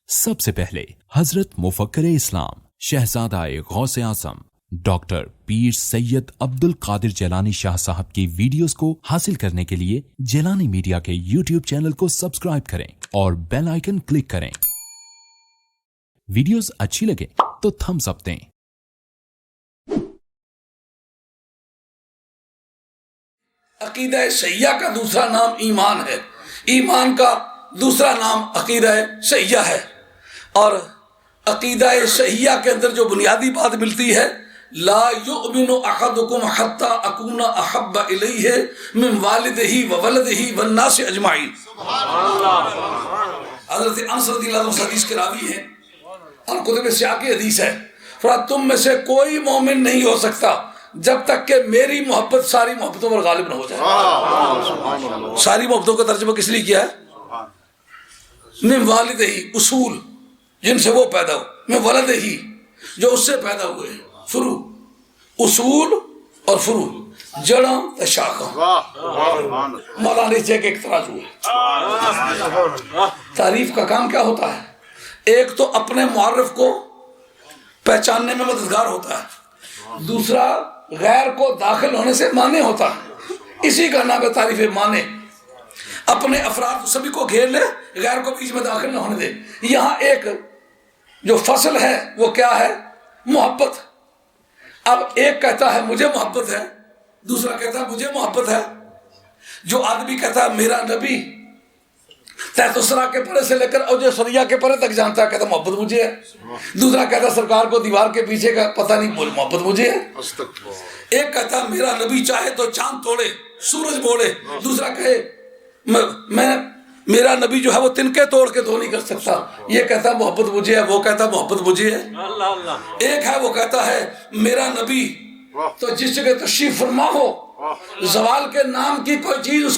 سب سے پہلے حضرت مفکر اسلام شہزادہ غوث اعظم ڈاکٹر پیر سید عبد القادر جیلانی شاہ صاحب کی ویڈیوز کو حاصل کرنے کے لیے جیلانی میڈیا کے یوٹیوب چینل کو سبسکرائب کریں اور بیل آئیکن کلک کریں۔ ویڈیوز اچھی لگے تو تھمز اپ دیں۔ عقیدہ صحیحہ کا دوسرا نام ایمان ہے، ایمان کا دوسرا نام عقیدہ صحیحہ ہے، اور عقیدہ صحیحہ کے اندر جو بنیادی بات ملتی ہے لا یؤمن احدکم حتی اکون احب الیہ من والدہ وولدہ والناس اجمعین۔ حضرت انس رضی اللہ عنہ حدیث کے راوی ہیں، اور کتب سیاہ کی حدیث ہے، فرمایا تم میں سے کوئی مومن نہیں ہو سکتا جب تک کہ میری محبت ساری محبتوں پر غالب نہ ہو جائے۔ ساری محبتوں کا ترجمہ کس لیے کیا ہے؟ من والدہ، اصول جن سے وہ پیدا ہو، من ولدہ جو اس سے پیدا ہوئے، فرو، اصول اور فرو، جڑاں شاخاں، مولانا نیچے کے ایک ترازو ہے۔ تعریف کا کام کیا ہوتا ہے؟ ایک تو اپنے معرف کو پہچاننے میں مددگار ہوتا ہے، دوسرا غیر کو داخل ہونے سے مانع ہوتا ہے، اسی کا نام ہے تعریف مانع۔ اپنے افراد سبھی کو گھیر لے، غیر کو بیچ میں داخل نہ ہونے دے۔ یہاں ایک جو فصل ہے وہ کیا ہے؟ محبت۔ اب ایک کہتا ہے مجھے محبت ہے، دوسرا کہتا ہے مجھے محبت ہے۔ جو آدمی کہتا ہے میرا نبی تحت الثری کے پرے سے لے کر اوج ثریا کے پرے تک جانتا ہے، کہتا ہے محبت مجھے ہے۔ دوسرا کہتا ہے سرکار کو دیوار کے پیچھے کا پتہ نہیں، محبت مجھے ہے۔ ایک کہتا ہے میرا نبی چاہے تو چاند توڑے سورج موڑے، دوسرا کہے میرا نبی جو ہے وہ تنکے توڑ کے تو نہیں کر سکتا، یہ کہتا ہے محبت مجھے ہے، وہ کہتا ہے محبت مجھے ہے۔ ایک ہے وہ کہتا ہے میرا نبی تو جس جگہ تشریف فرما ہو زوال کے نام کی کوئی چیز اس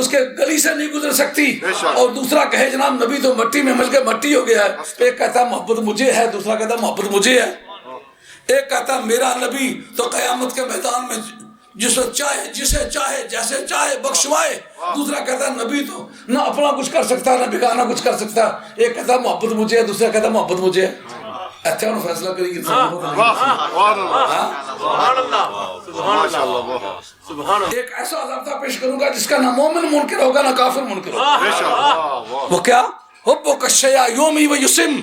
کے گلی سے نہیں گزر سکتی، اور دوسرا کہے جناب نبی تو مٹی میں مل کے مٹی ہو گیا ہے۔ ایک کہتا ہے محبت مجھے ہے، دوسرا کہتا ہے محبت مجھے ہے۔ ایک کہتا ہے میرا نبی تو قیامت کے میدان میں جسے چاہے جیسے چاہے بخشوائے، دوسرا کہتا ہے نبی تو نہ اپنا کچھ کر سکتا نہ بگانا کچھ کر سکتا۔ ایک کہتا ہے محبت مجھے ہے، دوسرا کہتا ہے محبت مجھے ہے۔ اچھا انہوں فیصلہ کریں گے۔ ایک ایسا ضابطہ پیش کروں گا جس کا نہ مومن منکر ہوگا نہ کافر منکر ہوگا۔ وہ کیا؟ حبک الشیء یومی و یسم۔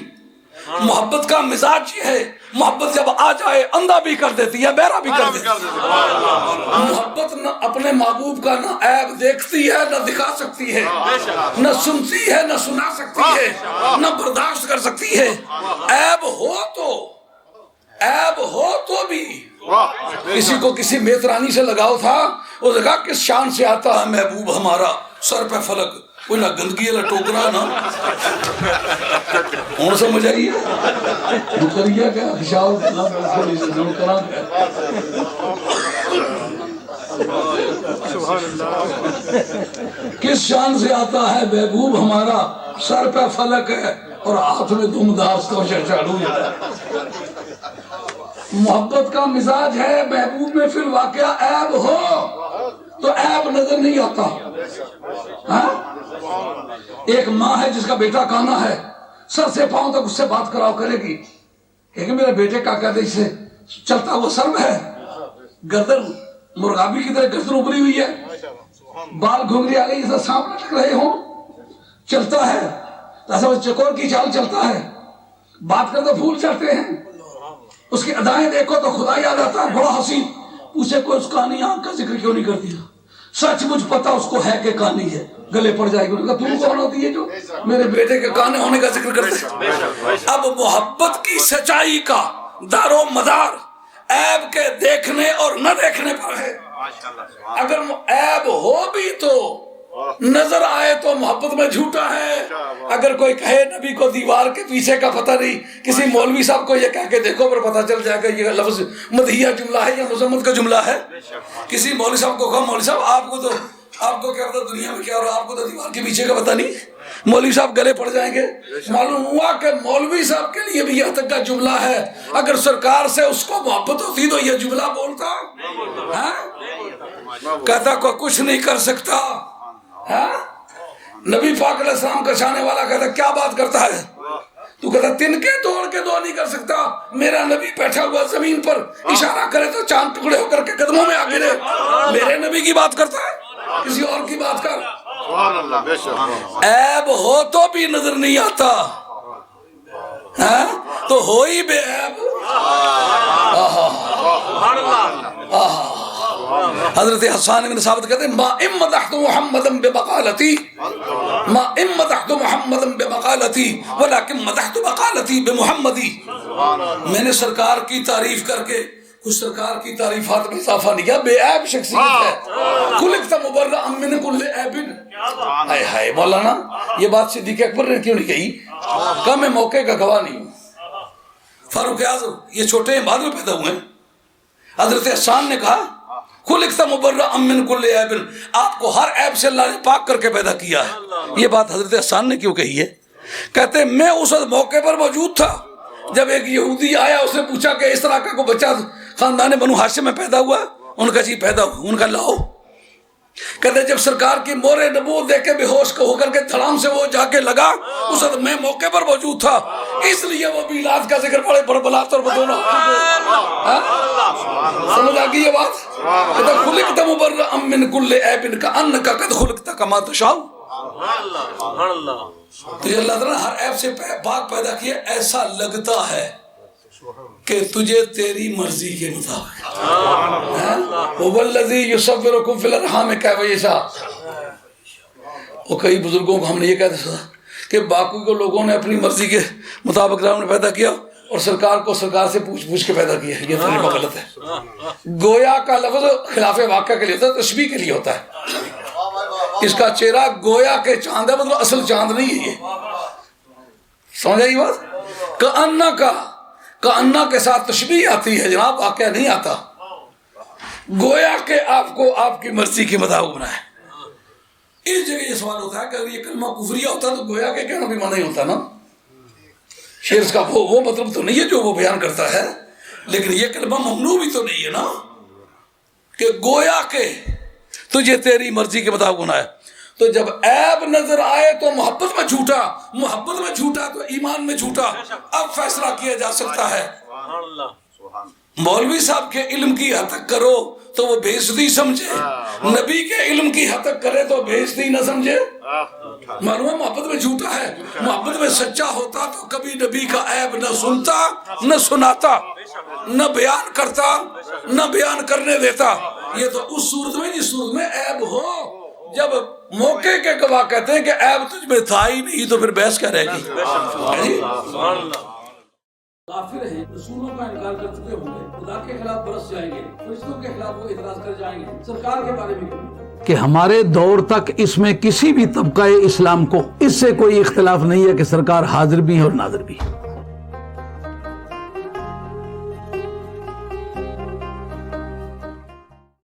محبت کا مزاج یہ ہے، محبت جب آ جائے اندھا بھی کر دیتی ہے، بہرا بھی کر دیتی ہے۔ محبت نہ اپنے محبوب کا نہ عیب دیکھتی ہے نہ دکھا سکتی ہے، نہ سنتی ہے نہ سنا سکتی ہے، نہ برداشت کر سکتی ہے۔ عیب ہو تو بھی کسی کو کسی میترانی سے لگاؤ تھا، وہ دیکھا کس شان سے آتا ہے محبوب ہمارا، سر پہ فلک، کوئی نہ گندگی ہے نہ ٹوکرا نہ ہوں سمجھ آئیے دکھریا کیا خشاو کس شان سے آتا ہے محبوب ہمارا، سر پہ فلک ہے اور ہاتھ میں دم داس کو چالو ہے۔ محبت کا مزاج ہے، محبوب میں فی الواقعہ عیب ہو تو عیب نظر نہیں آتا۔ ایک ماں ہے جس کا بیٹا کانا ہے، سر سے پاؤں تک اس سے بات کراؤ کرے گی، کہ میرے بیٹے کا کہتے سے چلتا وہ سر میں ہے، گردن مرغابی کی طرح گردن ابری ہوئی ہے، بال گھنگری آ گئی جیسا سانپ لٹک رہے ہوں، چلتا ہے ایسا وہ چکور کی چال چلتا ہے، بات کرتے پھول چڑھتے ہیں، اس کی ادائیں دیکھو تو خدا یاد آتا ہے، بڑا حسین، پوچھے کوئی اس کہانی آنکھ کا ذکر کیوں نہیں کر دیا؟ سچ مجھ پتا اس کو ہے کہ کہانی ہے، گلے پڑ جائے گی، تم کون ہوتی ہے جو میرے بیٹے کے کانے ہونے کا ذکر کرتے؟ اب محبت کی سچائی کا دار و مدار عیب کے دیکھنے اور نہ دیکھنے پر ہے۔ اگر عیب ہو بھی تو نظر آئے تو محبت میں جھوٹا ہے۔ اگر کوئی کہے نبی کو دیوار کے پیچھے کا پتہ نہیں، کسی مولوی صاحب کو یہ کہہ کے دیکھو پر پتہ چل جائے گا یہ لفظ مدحیہ جملہ ہے یا مذمت کا جملہ ہے۔ کسی مولوی صاحب کو کہا مولوی صاحب آپ کو کیا پتا دنیا میں کیا ہو رہا ہے، آپ کو تو دیوار کے پیچھے کا پتہ نہیں، مولوی صاحب گلے پڑ جائیں گے۔ معلوم ہوا کہ مولوی صاحب کے لیے بھی یہاں تک کا جملہ ہے، اگر سرکار سے اس کو محبت ہوتی تو یہ جملہ بولتا، کہتا کوئی کچھ نہیں کر سکتا۔ نبی پاک علیہ السلام کا چاہنے والا کہتا کیا بات کرتا ہے، کہتا تنکے توڑ کے دو نہیں کر سکتا، میرا نبی بیٹھا ہوا زمین پر اشارہ کرے تو چاند ٹکڑے ہو کر کے قدموں میں آ گرے۔ میرے نبی کی بات کرتا ہے، کسی اور کی بات کر۔ عیب ہو تو بھی نظر نہیں آتا، تو ہو ہی بے عیب۔ حضرت حسان بن ثابت کہتے ہیں ما ام مدحت محمدا بمقالتی، ما ام مدحت محمدا بمقالتی ولکن مدحت مقالتی بمحمدی۔ میں نے سرکار کی تعریف کر کے کچھ سرکار کی تعریفات میں اضافہ نہیں کیا، بے عیب شخصیت ہے۔ خلقت مبرأ من کل عیب۔ ہائے ہائے مولانا، یہ بات صدیق اکبر نے کیوں نہیں کہی؟ کہ میں موقع کا گواہ نہیں ہوں۔ فاروق اعظم یہ چھوٹے ہیں، بعد میں پیدا ہوئے ہیں۔ حضرت حسان نے کہا خلقت مبرأ من کل عیب، آپ کو ہر عیب سے اللہ نے پاک کر کے پیدا کیا ہے۔ یہ بات حضرت حسان نے کیوں کہی ہے؟ کہتے ہیں میں اس موقع پر موجود تھا جب ایک یہودی آیا، اس نے پوچھا کہ اس طرح کا کوئی بچہ خاندان بنو ہاشم میں پیدا ہوا؟ ان کا جی پیدا ہوا۔ ان کا لاؤ۔ کہتے ہیں جب سرکار کی مور نبوت دیکھ کے بے ہوش ہو کر کے دھڑام سے وہ جا کے لگا، اس وقت میں موقع پر موجود تھا، اس لیے وہ میلاد کا ذکر پڑے بربلات اور بدونا۔ سمجھ آ گئی یہ بات؟ کہتے ہیں خلقت مبرأ من کل عیب کأنک قد خلقت کما تشاء۔ تجھے اللہ تعالیٰ نے ہر عیب سے پاک پیدا کیا، ایسا لگتا ہے کہ تجھے تیری مرضی کے مطابق۔ وَالَّذِي يُصَوِّرُكُمْ فِي الْأَرْحَامِ كَيْفَ يَشَاءُ۔ اور کئی بزرگوں کو ہم نے یہ کہتے تھا کہ باقی کو لوگوں نے اپنی مرضی کے مطابق رب نے پیدا کیا، اور سرکار کو سرکار سے پوچھ کے پیدا کیا۔ یہ طریقہ غلط ہے۔ گویا کا لفظ خلاف واقعہ کے لیے ہوتا ہے، تشبیہ کے لیے ہوتا ہے۔ اس کا چہرہ گویا کے چاند ہے، مطلب اصل چاند نہیں ہے۔ یہ سمجھ آئی بات؟ کأنہ کے ساتھ تشبیہ آتی ہے جناب، واقعہ نہیں آتا۔ گویا کہ آپ کو آپ کی مرضی کے مطابق بنائے۔ اس جگہ یہ سوال ہوتا ہے کہ اگر یہ کلمہ کفریہ ہوتا تو گویا کہ کہنا بھی معنی ہی ہوتا نا۔ شعر کا وہ مطلب تو نہیں ہے جو وہ بیان کرتا ہے، لیکن یہ کلمہ ممنوع بھی تو نہیں ہے نا، کہ گویا کہ تجھے تیری مرضی کے مطابق بنایا۔ تو جب عیب نظر آئے تو محبت میں جھوٹا، محبت میں جھوٹا تو ایمان میں جھوٹا۔ اب فیصلہ کیا جا سکتا ہے۔ مولوی صاحب کے علم کی حد تک کرو تو وہ بے عزتی سمجھے، نبی کے علم کی حد تک کرے تو بے عزتی نہ سمجھے۔ معلوم ہے محبت میں جھوٹا ہے، محبت میں سچا ہوتا تو کبھی نبی کا عیب نہ سنتا، نہ سناتا، نہ بیان کرتا، نہ بیان کرنے دیتا۔ یہ تو اس صورت میں جس صورت میں عیب ہو، جب موقع کے گواہ کہتے ہیں کہ عیب تجھ میں تھا ہی نہیں تو پھر بحث کیا رہے گی؟ کافر ہیں، رسولوں کا انکار کر چکے ہوں گے، خدا کے خلاف برس جائیں گے، فرشتوں کے خلاف وہ اعتراض کر جائیں گے، سرکار کے بارے میں کہ ہمارے دور تک اس میں کسی بھی طبقہ اسلام کو اس سے کوئی اختلاف نہیں ہے کہ سرکار حاضر بھی اور ناظر بھی۔